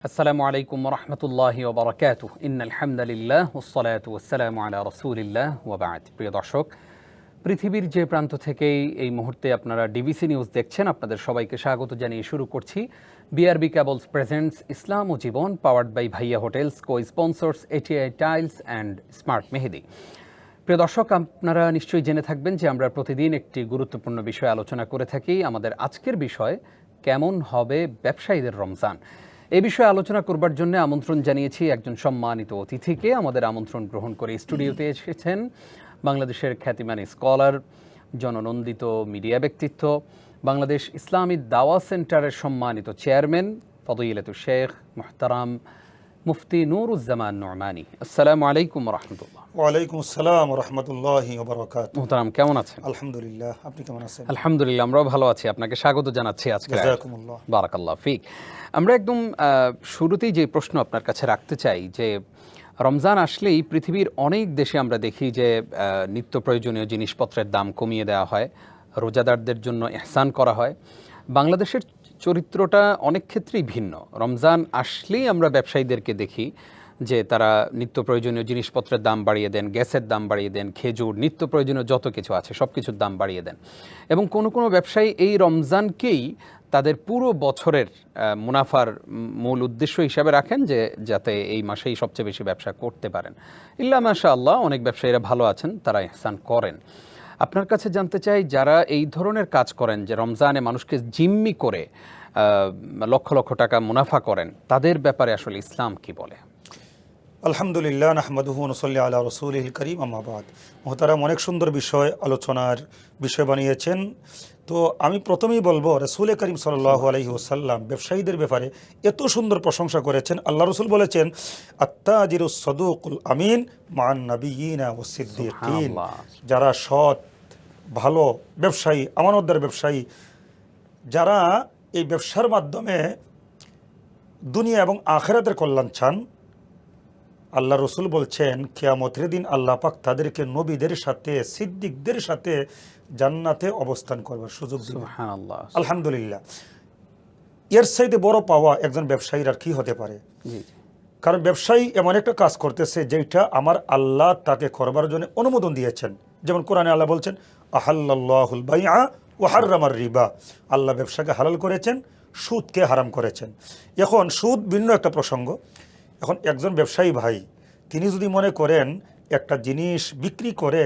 আসসালামু আলাইকুম রহমতুল্লাহি ওয়া বারাকাতুহু ইন্নাল হামদালিল্লাহ ওয়াসসালাতু ওয়াসসালামু আলা রাসূলিল্লাহ ওয়া বা'দ। প্রিয় দর্শক, পৃথিবীর যে প্রান্ত থেকেই এই মুহূর্তে আপনারা ডিবিসি নিউজ দেখছেন, আপনাদের সবাইকে স্বাগত জানিয়ে শুরু করছি বিআরবি কেবলস প্রেজেন্টস ইসলাম ও জীবন, powered by Bhaiya hotels, co sponsors ATI tiles and smart Mehedi. প্রিয় দর্শক, আপনারা নিশ্চয়ই জেনে থাকবেন যে আমরা প্রতিদিন একটি গুরুত্বপূর্ণ বিষয় আলোচনা করে থাকি। আমাদের আজকের বিষয়, কেমন হবে ব্যবসায়ীদের রমজান। এই বিষয়ে আলোচনা করবার জন্য আমন্ত্রণ জানিয়েছি একজন সম্মানিত অতিথিকে। আমাদের আমন্ত্রণ গ্রহণ করে স্টুডিওতে এসেছেন বাংলাদেশের খ্যাতিমান স্কলার, জননন্দিত মিডিয়া ব্যক্তিত্ব, বাংলাদেশ ইসলামী দাওয়া সেন্টারের সম্মানিত চেয়ারম্যান ফদিলাতুল শেখ মুহতারাম মুফতি নুরুজ্জামান নুরমানী। আসসালামু আলাইকুম রহমতুল্লাহ। ওয়ালাইকুম আসসালাম রহমতুল্লাহি ওয়া বারাকাতুহু। মুহতারাম, কেমন আছেন? আলহামদুলিল্লাহ, আপনি কেমন আছেন? আলহামদুলিল্লাহ, আমরাও ভালো আছি। আপনাকে স্বাগত জানাচ্ছি আজকে। জাযাকুমুল্লাহ। বারাকাল্লাহ ফিক। আমরা একদম শুরুতেই যে প্রশ্ন আপনার কাছে রাখতে চাই যে রমজান আসলেই পৃথিবীর অনেক দেশে আমরা দেখি যে নিত্য প্রয়োজনীয় জিনিসপত্রের দাম কমিয়ে দেওয়া হয়, রোজাদারদের জন্য ইহসান করা হয়। বাংলাদেশের চরিত্রটা অনেক ক্ষেত্রেই ভিন্ন। রমজান আসলেই আমরা ব্যবসায়ীদেরকে দেখি যে তারা নিত্য প্রয়োজনীয় জিনিসপত্রের দাম বাড়িয়ে দেন, গ্যাসের দাম বাড়িয়ে দেন, খেজুর, নিত্য প্রয়োজনীয় যত কিছু আছে সব কিছুর দাম বাড়িয়ে দেন। এবং কোনো কোনো ব্যবসায়ী এই রমজানকেই তাদের পুরো বছরের মুনাফার মূল উদ্দেশ্য হিসাবে রাখেন, যে যাতে এই মাসেই সবচেয়ে বেশি ব্যবসা করতে পারেন। ইল্লা মাশাআল্লাহ, অনেক ব্যবসায়ীরা ভালো আছেন, তারা ইহসান করেন। আপনার কাছে জানতে চাই, যারা এই ধরনের কাজ করেন, যে রমজানে মানুষকে জিম্মি করে লক্ষ লক্ষ টাকা মুনাফা করেন, তাদের ব্যাপারে আসলে ইসলাম কি বলে? আলহামদুলিল্লাহ, নাহমাদুহু ওয়া নুসাল্লি আলা রাসূলিহিল কারীম, আম্মা বাদ। মুহতারাম, অনেক সুন্দর বিষয় আলোচনার বিষয় বানিয়েছেন। তো আমি প্রথমেই বলবো, রাসূল করিম সাল্লাল্লাহু আলাইহি ওয়াসাল্লাম ব্যবসায়ীদের ব্যাপারে এত সুন্দর প্রশংসা করেছেন। আল্লাহ রাসূল বলেছেন, আত্তাজিরুস সাদুকুল আমিন মা'আন নাবিয়্যিনা ওয়াস সিদ্দিকিন। যারা সৎ, ভালো ব্যবসায়ী, আমানতদার ব্যবসায়ী, যারা এই ব্যবসার মাধ্যমে দুনিয়া এবং আখিরাতের কল্যাণ চান, আল্লাহ রসুল বলছেন কিয়ামতের দিন আল্লাহ পাক তাদেরকে নবীদের সাথে, সিদ্দিকদের সাথে জান্নাতে অবস্থান করবার সুযোগ দিবেন। সুবহানাল্লাহ। আলহামদুলিল্লাহ, এর চাইতে বড় পাওয়া একজন ব্যবসায়ীর আর কি হতে পারে? কারণ ব্যবসায়ী এমন একটা কাজ করতেছে যেটা আমার আল্লাহ তাকে করবার জন্য অনুমোদন দিয়েছেন। যেমন কোরআনে আল্লাহ বলছেন, আহাল্লাল্লাহুল বাইআ ওয়া হাররামার রিবা। আল্লাহ ব্যবসাকে হালাল করেছেন, সুদকে হারাম করেছেন। এখন সুদ ভিন্ন একটা প্রসঙ্গ। এখন একজন ব্যবসায়ী ভাই, তিনি যদি মনে করেন একটা জিনিস বিক্রি করে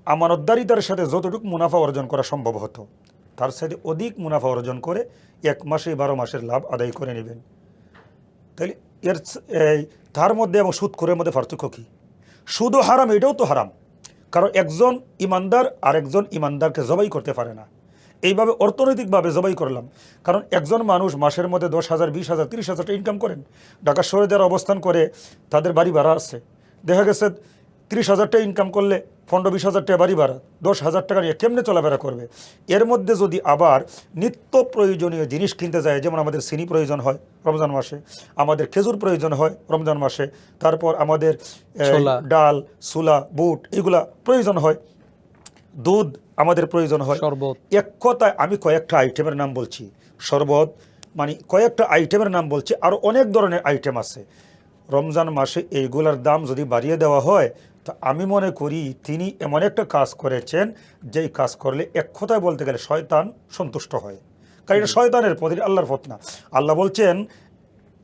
আমানতদারিতার সাথে যতটুকু মুনাফা অর্জন করা সম্ভব হতো, তার সাথে অধিক মুনাফা অর্জন করে 1 মাসে 12 মাসের লাভ আদায় করে নেবেন, তাহলে তার মধ্যে এবং সুদখোরের মধ্যে পার্থক্য কী? সুদও হারাম, এটাও তো হারাম। কারণ একজন ইমানদার আর একজন ইমানদারকে জবাই করতে পারে না। এইভাবে অর্থনৈতিকভাবে জবাই করলাম। কারণ একজন মানুষ মাসের মধ্যে 10,000, 20,000, 30,000 টাকা ইনকাম করেন। ঢাকা শহরে যারা অবস্থান করে তাদের বাড়ি ভাড়া আছে, দেখা গেছে 30,000 টাকা ইনকাম করলে 15-20,000 টাকা বাড়ি ভাড়া, 10,000 টাকা নিয়ে কেমনে চলাফেরা করবে? এর মধ্যে যদি আবার নিত্য প্রয়োজনীয় জিনিস কিনতে যায়, যেমন আমাদের চিনি প্রয়োজন হয় রমজান মাসে, আমাদের খেজুর প্রয়োজন হয় রমজান মাসে, তারপর আমাদের ডাল, ছোলা, বুট এগুলা প্রয়োজন হয়, দুধ আমাদের প্রয়োজন হয়। এক কথায় আমি কয়েকটা আইটেমের নাম বলছি, শরবত মানে কয়েকটা আইটেমের নাম বলছি, আরও অনেক ধরনের আইটেম আছে। রমজান মাসে এইগুলার দাম যদি বাড়িয়ে দেওয়া হয়, তো আমি মনে করি তিনি এমন একটা কাজ করেছেন যেই কাজ করলে এক কথায় বলতে গেলে শয়তান সন্তুষ্ট হয়। কারণ এটা শয়তানের পথ, আল্লাহর পথ না। আল্লাহ বলছেন,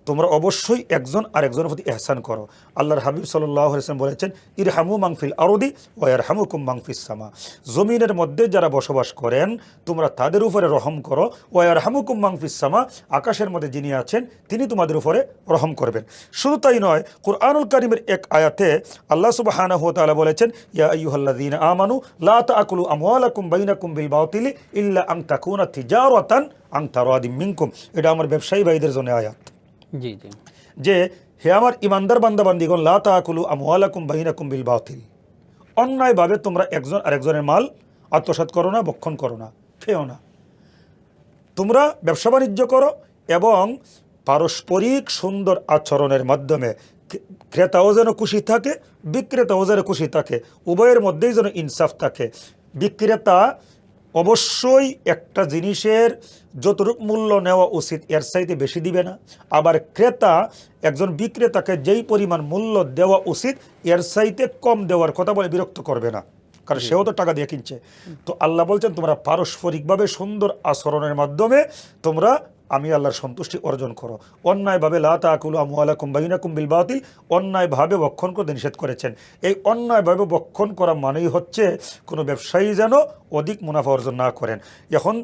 তোমরা অবশ্যই একজন আর একজনের প্রতি ইহসান করো। আল্লাহর হাবিব সাল্লাল্লাহু আলাইহি ওয়াসাল্লাম বলেছেন, ইরহামু মান ফিল আরদি ওয়া ইয়ারহামুকুম মান ফিস সামা। জমিনের মধ্যে যারা বসবাস করেন তোমরা তাদের উপরে রহম করো, ওয়া ইয়ারহামুকুম মান ফিস সামা, আকাশের মধ্যে যিনি আছেন তিনি তোমাদের উপরে রহম করবেন। শুধু তাই নয়, কুরআনুল কারীমের এক আয়াতে আল্লাহ সুবহানাহু ওয়া তাআলা বলেছেন, ইয়া আইয়ুহাল্লাযীনা আমানু লা তাআকুলু আমওয়ালাকুম বাইনাকুম বিল বাতিলি ইল্লা আন তাকুনা তিজারাতান আন তারাদিম মিনকুম। এটা আমার ব্যবসায়ী ভাইদের জন্য আয়াত। জি জি, যে হে আমার ইমানদার বান্দাবান্দিগণ, লা তাআকুলু আমওয়ালাকুম বাইনাকুম বিল বাতিল, অন্যায়ভাবে তোমরা একজন আরেকজনের মাল আত্মসাৎ করো না, ভক্ষণ করো না, খেও না। তোমরা ব্যবসা বাণিজ্য করো এবং পারস্পরিক সুন্দর আচরণের মাধ্যমে ক্রেতাও যেন খুশি থাকে, বিক্রেতাও যেন খুশি থাকে, উভয়ের মধ্যেই যেন ইনসাফ থাকে। বিক্রেতা অবশ্যই একটা জিনিসের যতটুকু মূল্য নেওয়া উচিত এর চাইতে বেশি দিবে না, আবার ক্রেতা একজন বিক্রেতাকে যেই পরিমাণ মূল্য দেওয়া উচিত এর চাইতে কম দেওয়ার কথা বলে বিরক্ত করবে না, কারণ সেও তো টাকা দিয়ে কিনছে। তো আল্লাহ বলছেন তোমরা পারস্পরিকভাবে সুন্দর আচরণের মাধ্যমে তোমরা আমি আল্লাহর সন্তুষ্টি অর্জন করো। অন্যায়ভাবে লা তাকুলু আমওয়ালাকুম বাইনাকুম বিল বাতিল, অন্যায়ভাবে ভক্ষণ করতে নিষেধ করেছেন। এই অন্যায়ভাবে ভক্ষণ করা মানেই হচ্ছে কোনো ব্যবসায়ী যেন অধিক মুনাফা অর্জন না করেন। এখন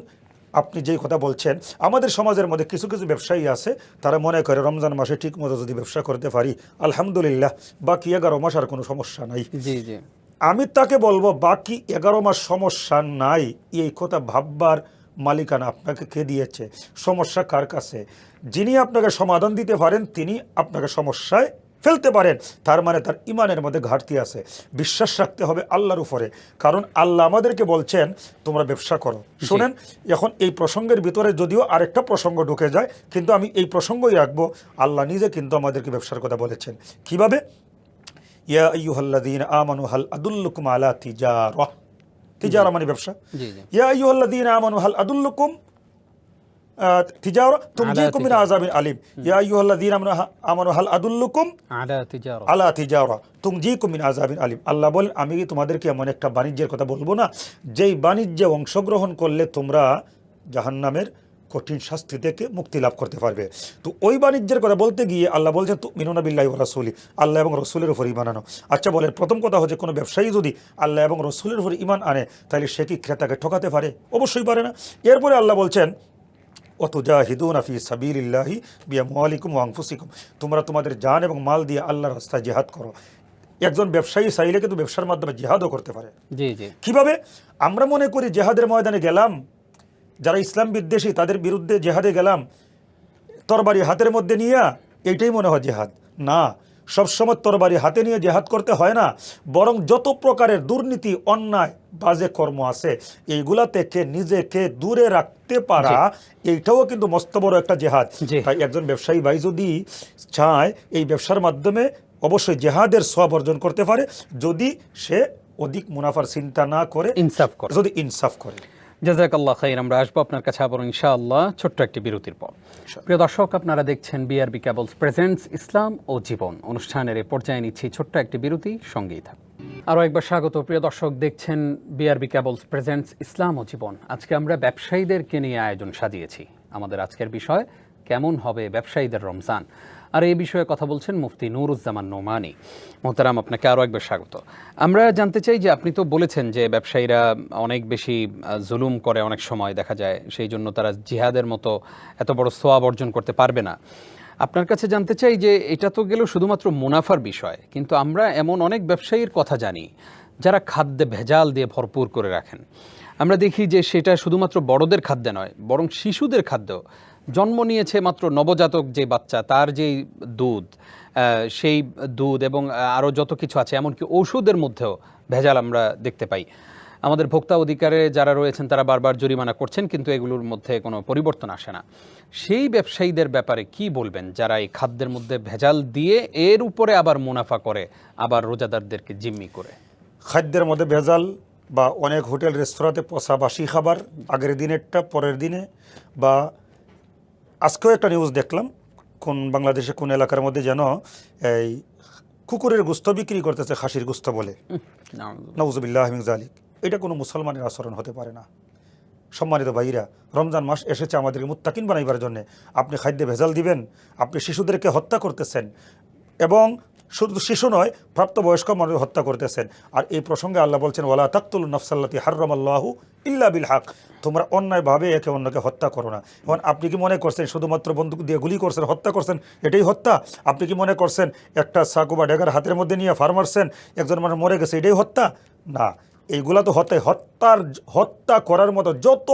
আপনি যেই কথা বলছেন, আমাদের সমাজের মধ্যে কিছু কিছু ব্যবসায়ী আছে, তারা মনে করে রমজান মাসে ঠিক মতো যদি ব্যবসা করতে পারি আলহামদুলিল্লাহ, বাকি 11 মাস আর কোনো সমস্যা নাই। জি জি, আমি তাকে বলবো বাকি 11 মাস সমস্যা নাই, এই কথা ভাববার মালিকানা আপনাকে কে দিয়েছে? সমস্যা কার কাছে? যিনি আপনাকে সমাধান দিতে পারেন তিনি আপনাকে সমস্যায় ফেলতে পারেন, তার মানে তার ইমানের মধ্যে ঘাটতি আছে। বিশ্বাস রাখতে হবে আল্লাহর উপরে, কারণ আল্লাহ আমাদেরকে বলছেন তোমরা ব্যবসা করো। শোনেন, এখন এই প্রসঙ্গের ভিতরে যদিও আরেকটা প্রসঙ্গ ঢুকে যায়, কিন্তু আমি এই প্রসঙ্গই রাখবো। আল্লাহ নিজে কিন্তু আমাদেরকে ব্যবসার কথা বলেছেন। কিভাবে? ইয়া আইয়ুহাল্লাযীনা আমানু হাল আদুল্লুকুম আলা তিজারা, তিজারা মানে ব্যবসা। ইয়া আইয়ুহাল্লাযীনা আমানু হাল আদুল্লুকুম তিজারা তুনজিকুম মিন আযাবিন আলিম। ইয়া আইয়ুহাল্লাযীনা আমানু হাল আদুল্লুকুম আলা তিজারা তুনজিকুম মিন আযাবিন আলিম। আল্লাহ বলেন আমি কি তোমাদেরকে এমন একটা বাণিজ্যের কথা বলবো না যেই বাণিজ্যে অংশগ্রহণ করলে তোমরা জাহান্নামের কঠিন শাস্তি থেকে মুক্তি লাভ করতে পারবে। তো ওই বাণিজ্যের কথা বলতে গিয়ে আল্লাহ বলছেন তুমিনুনা বিল্লাহি ওয়া রাসূলি, আল্লাহ এবং রসুলের উপর ঈমান আনো। আচ্ছা বলেন, প্রথম কথা হচ্ছে কোনো ব্যবসায়ী যদি আল্লাহ এবং রসুলের উপর ঈমান আনে তাহলে সে কি ক্রেতাকে ঠকাতে পারে? অবশ্যই পারে না। এরপরে আল্লাহ বলছেন ওয়াতুজাহিদুনা ফি সাবিলিল্লাহি বিআমওয়ালিকুম ওয়া আনফুসিকুম, তোমরা তোমাদের জান এবং মাল দিয়ে আল্লাহর রাস্তায় জিহাদ করো। একজন ব্যবসায়ী চাইলে কিন্তু ব্যবসার মাধ্যমে জিহাদও করতে পারে। জি জি, কিভাবে? আমরা মনে করি জিহাদের ময়দানে গেলাম, যারা ইসলাম বিদ্বেষী তাদের বিরুদ্ধে জেহাদে গেলাম তরবারি হাতের মধ্যে নিয়ে, এইটাই মনে হয় জেহাদ। না, সবসময় তরবারি হাতে নিয়ে জেহাদ করতে হয় না, বরং যত প্রকারের দুর্নীতি অন্যায় বাজে কর্ম আছে এইগুলা থেকে নিজেকে দূরে রাখতে পারা, এইটাও কিন্তু মস্ত বড় একটা জেহাদ। তাই একজন ব্যবসায়ী ভাই যদি চায় এই ব্যবসার মাধ্যমে অবশ্যই জেহাদের সওয়াব অর্জন করতে পারে, যদি সে অধিক মুনাফার চিন্তা না করে, ইনসাফ করে, যদি ইনসাফ করে। জাযাকাল্লাহ খাইর। আমরা আসবো আপনার কাছে আবার ইনশাআল্লাহ ছোট্ট একটি বিরতির পর। প্রিয় দর্শক, আপনারা দেখছেন বিআরবি কেবলস প্রেজেন্টস ইসলাম ও জীবন অনুষ্ঠানের এ পর্যায়ে নিচ্ছি ছোট্ট একটি বিরতি, সঙ্গেই থাকুন। আরও একবার স্বাগত। প্রিয় দর্শক, দেখছেন বিআরবি কেবলস প্রেজেন্টস ইসলাম ও জীবন। আজকে আমরা ব্যবসায়ীদেরকে নিয়ে আয়োজন সাজিয়েছি। আমাদের আজকের বিষয় কেমন হবে ব্যবসায়ীদের রমজান, আর এই বিষয়ে কথা বলছেন মুফতি নুরুজ্জামান নোমানী। মোহতারাম, আপনাকে আরও একবার স্বাগত। আমরা জানতে চাই যে আপনি তো বলেছেন যে ব্যবসায়ীরা অনেক বেশি জুলুম করে, অনেক সময় দেখা যায়, সেই জন্য তারা জিহাদের মতো এত বড় সোয়াব অর্জন করতে পারবে না। আপনার কাছে জানতে চাই যে এটা তো গেল শুধুমাত্র মুনাফার বিষয়, কিন্তু আমরা এমন অনেক ব্যবসায়ীর কথা জানি যারা খাদ্যে ভেজাল দিয়ে ভরপুর করে রাখেন। আমরা দেখি যে সেটা শুধুমাত্র বড়দের খাদ্যে নয়, বরং শিশুদের খাদ্য, জন্ম নিয়েছে মাত্র নবজাতক যে বাচ্চা, তার যেই দুধ, সেই দুধ এবং আরও যত কিছু আছে, এমনকি ওষুধের মধ্যেও ভেজাল আমরা দেখতে পাই। আমাদের ভোক্তা অধিকারে যারা রয়েছেন তারা বারবার জরিমানা করছেন, কিন্তু এগুলোর মধ্যে কোনো পরিবর্তন আসে না। সেই ব্যবসায়ীদের ব্যাপারে কি বলবেন যারা এই খাদ্যের মধ্যে ভেজাল দিয়ে এর উপরে আবার মুনাফা করে, আবার রোজাদারদেরকে জিম্মি করে? খাদ্যের মধ্যে ভেজাল বা অনেক হোটেল রেস্তোরাঁতে পচা বাসি খাবার, আগের দিনেরটা পরের দিনে, বা আজকেও একটা নিউজ দেখলাম কোন বাংলাদেশে কোন এলাকার মধ্যে যেন এই কুকুরের গোস্ত বিক্রি করতেছে খাসির গোস্ত বলে। নাউজুবিল্লাহ মিন যালিক। এটা কোনো মুসলমানের আচরণ হতে পারে না। সম্মানিত ভাইরা, রমজান মাস এসেছে আমাদেরকে মুত্তাকিন বানাইবার জন্য। আপনি খাদ্যে ভেজাল দিবেন, আপনি শিশুদেরকে হত্যা করতেছেন, এবং শুধু শিশু নয় প্রাপ্তবয়স্ক মানুষ হত্যা করতেছেন। আর এই প্রসঙ্গে আল্লাহ বলছেন ওয়ালা তাকতুলুন নাফসাল্লাতী হাররামাল্লাহু ইল্লা বিল হক, তোমরা অন্যায়ভাবে একে অন্যকে হত্যা করো না। এখন আপনি কি মনে করছেন শুধুমাত্র বন্দুক দিয়ে গুলি করছেন, হত্যা করছেন, এটাই হত্যা? আপনি কি মনে করছেন একটা চাকু বা ডেগার হাতের মধ্যে নিয়ে ফার মারছেন, একজন মানুষ মরে গেছে, এটাই হত্যা? না, এইগুলা তো হত্যা করার মতো যত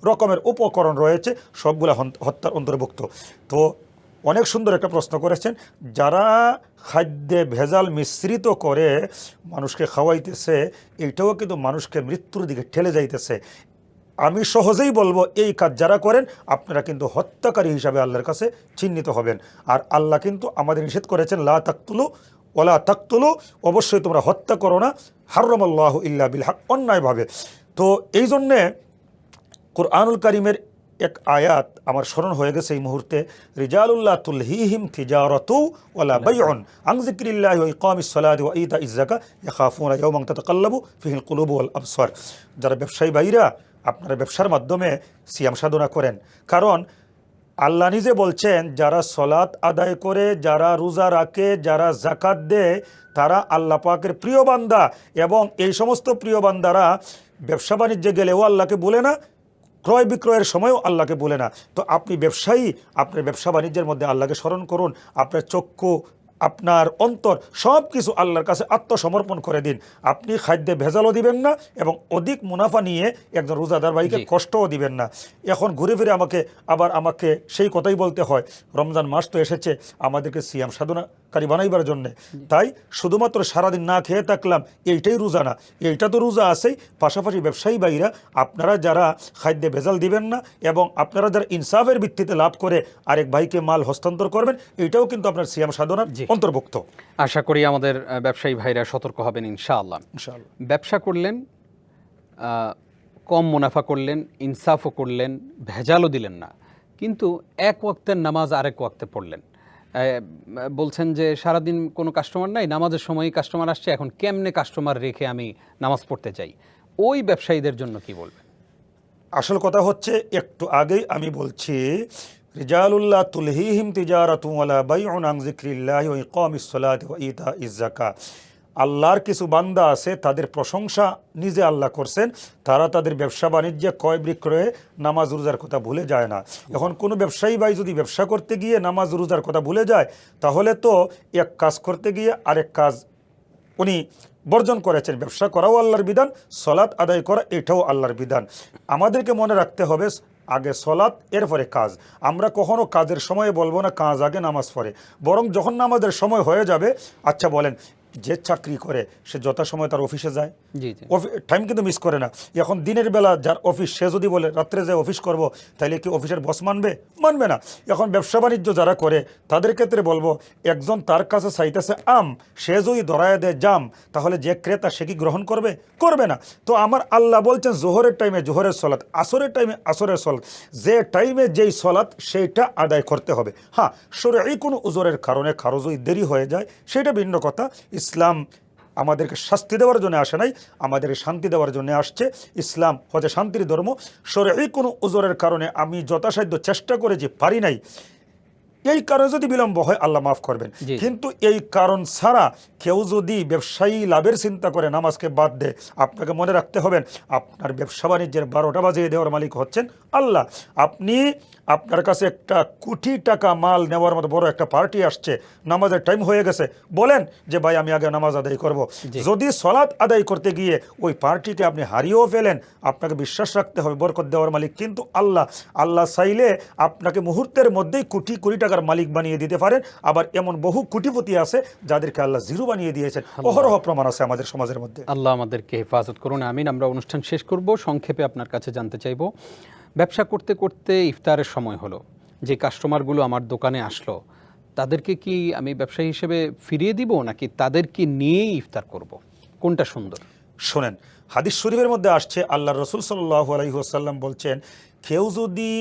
রকমের উপকরণ রয়েছে সবগুলা হত্যার অন্তর্ভুক্ত। তো অনেক সুন্দর একটা প্রশ্ন করেছেন, যারা খাদ্যে ভেজাল মিশ্রিত করে মানুষকে খাওয়াইতেছে, এইটাও কিন্তু মানুষকে মৃত্যুর দিকে ঠেলে যাইতেছে। আমি সহজেই বলবো এই কাজ যারা করেন আপনারা কিন্তু হত্যাকারী হিসাবে আল্লাহর কাছে চিহ্নিত হবেন। আর আল্লাহ কিন্তু আমাদের নিষেধ করেছেন লা তাকতুলু ওয়ালা তাকতুলু, অবশ্যই তোমরা হত্যা করো না, হাররামাল্লাহু ইল্লা বিল হক, অন্যায়ভাবে। তো এই জন্যে কুরআনুল কারীমের এক আয়াত আমার স্মরণ হয়ে গেছে এই মুহূর্তে, রিজালুল্লাহ তুলহিহিম তিজারাতু ওয়ালা বাইউন আন যিকরিল্লাহি ওয়া ইকামিস সালাতি ওয়া ইতাইজ যাকাত ইয়াখাফুনা ইয়াওমান তাতাকাল্লাবু ফিহিল কুলুবু ওয়াল আবসার। যারা ব্যবসায়ী ভাইরা, আপনারা ব্যবসার মাধ্যমে সিয়াম সাধনা করেন, কারণ আল্লাহ নিজে বলছেন যারা সলাত আদায় করে, যারা রোজা রাখে, যারা যাকাত দেয়, তারা আল্লাহ পাকের প্রিয় বান্দা। এবং এই সমস্ত প্রিয় বান্দারা ব্যবসা বাণিজ্যে গেলেও আল্লাহকে বলে না, ক্রয় বিক্রয়ের সময়ও আল্লাহকে বলে না। তো আপনি ব্যবসায়ী, আপনার ব্যবসা বাণিজ্যের মধ্যে আল্লাহকে স্মরণ করুন, আপনার চক্ষু, আপনার অন্তর সব কিছু আল্লাহর কাছে আত্মসমর্পণ করে দিন। আপনি খাদ্যে ভেজালও দিবেন না এবং অধিক মুনাফা নিয়ে একজন রোজাদার ভাইকে কষ্টও দিবেন না। এখন ঘুরে ফিরে আমাকে সেই কথাই বলতে হয়, রমজান মাস তো এসেছে আমাদেরকে সিয়াম সাধনাকারী বানাইবার জন্যে। তাই শুধুমাত্র সারাদিন না খেয়ে থাকলাম এইটাই রোজা না, এইটা তো রোজা আছেই, পাশাপাশি ব্যবসায়ী ভাইরা আপনারা যারা খাদ্যে ভেজাল দিবেন না এবং আপনারা যারা ইনসাফের ভিত্তিতে লাভ করে আরেক ভাইকে মাল হস্তান্তর করবেন, এইটাও কিন্তু আপনার সিয়াম সাধনার অন্তর্ভুক্ত। আশা করি আমাদের ব্যবসায়ী ভাইরা সতর্ক হবেন ইনশাআল্লাহ। ব্যবসা করলেন, কম মুনাফা করলেন, ইনসাফও করলেন, ভেজালও দিলেন না, কিন্তু এক ওয়াক্তের নামাজ আরেক ওয়াক্তে পড়লেন। বলছেন যে সারাদিন কোনো কাস্টমার নাই, নামাজের সময়ই কাস্টমার আসছে, এখন কেমনে কাস্টমার রেখে আমি নামাজ পড়তে চাই, ওই ব্যবসায়ীদের জন্য কি বলবেন? আসল কথা হচ্ছে, একটু আগেই আমি বলছি, রিজালুল্লাহ তুলহিহিম তিজারাতু ওয়ালা বাইউন আন যিকরিল্লাহি ওয়া ইকামিস সালাতি ওয়া ইতাইজ যাকাত। আল্লাহর কিছু বান্দা আছে, তাদের প্রশংসা নিজে আল্লাহ করছেন, তারা তাদের ব্যবসা বাণিজ্যে ক্রয় বিক্রয়ে নামাজ রোজার কথা ভুলে যায় না। এখন কোনো ব্যবসায়ী ভাই যদি ব্যবসা করতে গিয়ে নামাজ রোজার কথা ভুলে যায়, তাহলে তো এক কাজ করতে গিয়ে আরেক কাজ উনি বর্জন করেছেন। ব্যবসা করাও আল্লাহর বিধান, সলাত আদায় করা এটাও আল্লাহর বিধান। আমাদেরকে মনে রাখতে হবে, আগে সলাত, এরপরে কাজ। আমরা কখনো কাজের সময়ে বলবো না কাজ আগে নামাজ পড়ে, বরং যখন নামাজের সময় হয়ে যাবে, আচ্ছা বলেন, যে চাকরি করে সে যথাসময় তার অফিসে যায়, টাইম কিন্তু মিস করে না। এখন দিনের বেলা যার অফিস, সে যদি বলে রাত্রে যে অফিস করব, তাইলে কি অফিসের বস মানবে না। এখন ব্যবসা বাণিজ্য যারা করে তাদের ক্ষেত্রে বলবো, একজন তার কাছে চাইতেছে আম, সে যদি ধরায় দেয় জাম, তাহলে যে ক্রেতা সে কি গ্রহণ করবে না। তো আমার আল্লাহ বলছেন জোহরের টাইমে জোহরের সলাত, আসরের টাইমে আসরের সলাত, যে টাইমে যেই সলাত সেইটা আদায় করতে হবে। হ্যাঁ, শরঈ কোনো উজরের কারণে কারো যদি দেরি হয়ে যায় সেটা ভিন্ন কথা। ইসলাম আমাদেরকে শাস্তি দেওয়ার জন্য আসে নাই, আমাদেরকে শান্তি দেওয়ার জন্য আসছে। ইসলাম হচ্ছে শান্তির ধর্ম। শরঈ কোনো উজরের কারণে আমি যথাসাধ্য চেষ্টা করেছি, পারি নাই, এই কারণে যদি বিলম্ব হয় আল্লাহ মাফ করবেন। কিন্তু এই কারণ ছাড়া কেউ যদি ব্যবসায়ী লাভের চিন্তা করে নামাজকে বাদ দেয়, আপনাকে মনে রাখতে হবেন আপনার ব্যবসা বাণিজ্যের 12টা বাজিয়ে দেওয়ার মালিক হচ্ছেন আল্লাহ। আপনার কাছে একটা কোটি টাকা মাল নেওয়ার মতো বড় একটা পার্টি আসছে, নামাজের টাইম হয়ে গেছে, বলেন যে ভাই আমি আগে নামাজ আদায় করব। যদি সলাত আদায় করতে গিয়ে ওই পার্টিকে আপনি হারিয়েও ফেলেন, আপনাকে বিশ্বাস রাখতে হবে বরকত দেওয়ার মালিক কিন্তু আল্লাহ চাইলে আপনাকে মুহূর্তের মধ্যেই কোটি কোটি টাকার মালিক বানিয়ে দিতে পারেন। আবার এমন বহু কোটিপতি আছে যাদেরকে আল্লাহ জিরো বানিয়ে দিয়েছেন, অহরহ প্রমাণ আছে আমাদের সমাজের মধ্যে। আল্লাহ আমাদেরকে হেফাজত করুন, আমিন। আমরা অনুষ্ঠান শেষ করব, সংক্ষেপে আপনার কাছে জানতে চাইব, ব্যবসা করতে করতে ইফতারের সময় হলো, যে কাস্টমারগুলো আমার দোকানে আসলো, তাদেরকে কি আমি ব্যবসায়ী হিসেবে ফিরিয়ে দিব নাকি তাদেরকে নিয়েই ইফতার করব, কোনটা সুন্দর? শোনেন, হাদিস শরীফের মধ্যে আসছে, আল্লাহ রসুল সাল্লাল্লাহু আলাইহি ওয়াসাল্লাম বলছেন, কেউ যদি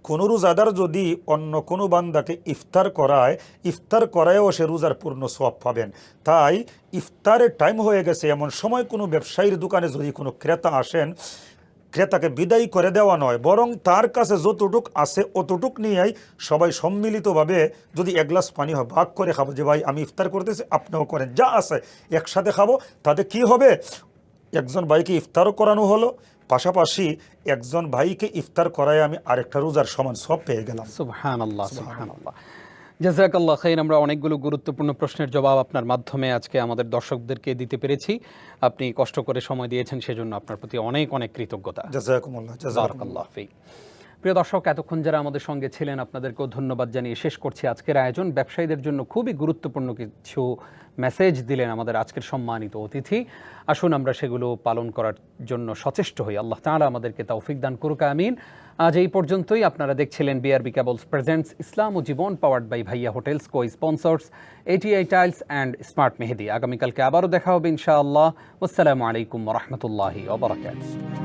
কোনো রোজাদার যদি অন্য কোনো বান্দাকে ইফতার করায়ও সে রোজার পূর্ণ সওয়াব পাবেন। তাই ইফতারের টাইম হয়ে গেছে এমন সময় কোনো ব্যবসায়ীর দোকানে যদি কোনো ক্রেতা আসেন, ক্রেতাকে বিদায় করে দেওয়া নয়, বরং তার কাছে যতটুক আছে অতটুক নিয়েই সবাই সম্মিলিতভাবে যদি এক গ্লাস পানি হয় ভাগ করে খাবো, যে ভাই আমি ইফতার করতেছি আপনিও করেন, যা আছে একসাথে খাবো। তাতে কি হবে, একজন ভাইকে ইফতারও করানো হলো, পাশাপাশি একজন ভাইকে ইফতার করায় আমি আরেকটা রোজার সমান সব পেয়ে গেলাম। সুবহানাল্লাহ, সুবহানাল্লাহ। জাযাকাল্লাহ খাইর। আমরা অনেকগুলো গুরুত্বপূর্ণ প্রশ্নের জবাব আপনার মাধ্যমে আজকে আমাদের দর্শকদেরকে দিতে পেরেছি। আপনি কষ্ট করে সময় দিয়েছেন, সেজন্য আপনার প্রতি অনেক অনেক কৃতজ্ঞতা। জাযাকুমুল্লাহ, জাযাকাল্লাহ ফিক। প্রিয় দর্শক, এতক্ষণ যারা আমাদের সঙ্গে ছিলেন আপনাদেরকেও ধন্যবাদ জানিয়ে শেষ করছি আজকের আয়োজন। ব্যবসায়ীদের জন্য খুবই গুরুত্বপূর্ণ কিছু মেসেজ দিলেন আমাদের আজকের সম্মানিত অতিথি। আসুন আমরা সেগুলো পালন করার জন্য সচেষ্ট হই। আল্লাহ তাআলা আমাদেরকে তৌফিক দান করুক, আমিন। আজ এই পর্যন্তই। আপনারা দেখছিলেন বিআরবি কেবলস প্রেজেন্টস ইসলাম ও জীবন, powered by Bhaiya hotels, co sponsors ATI tiles and smart Mehedi. আগামীকালকে আবারও দেখা হবে ইনশাআল্লাহ। আসসালামু আলাইকুম ওয়া রাহমাতুল্লাহি ওয়া বারাকাতুহু।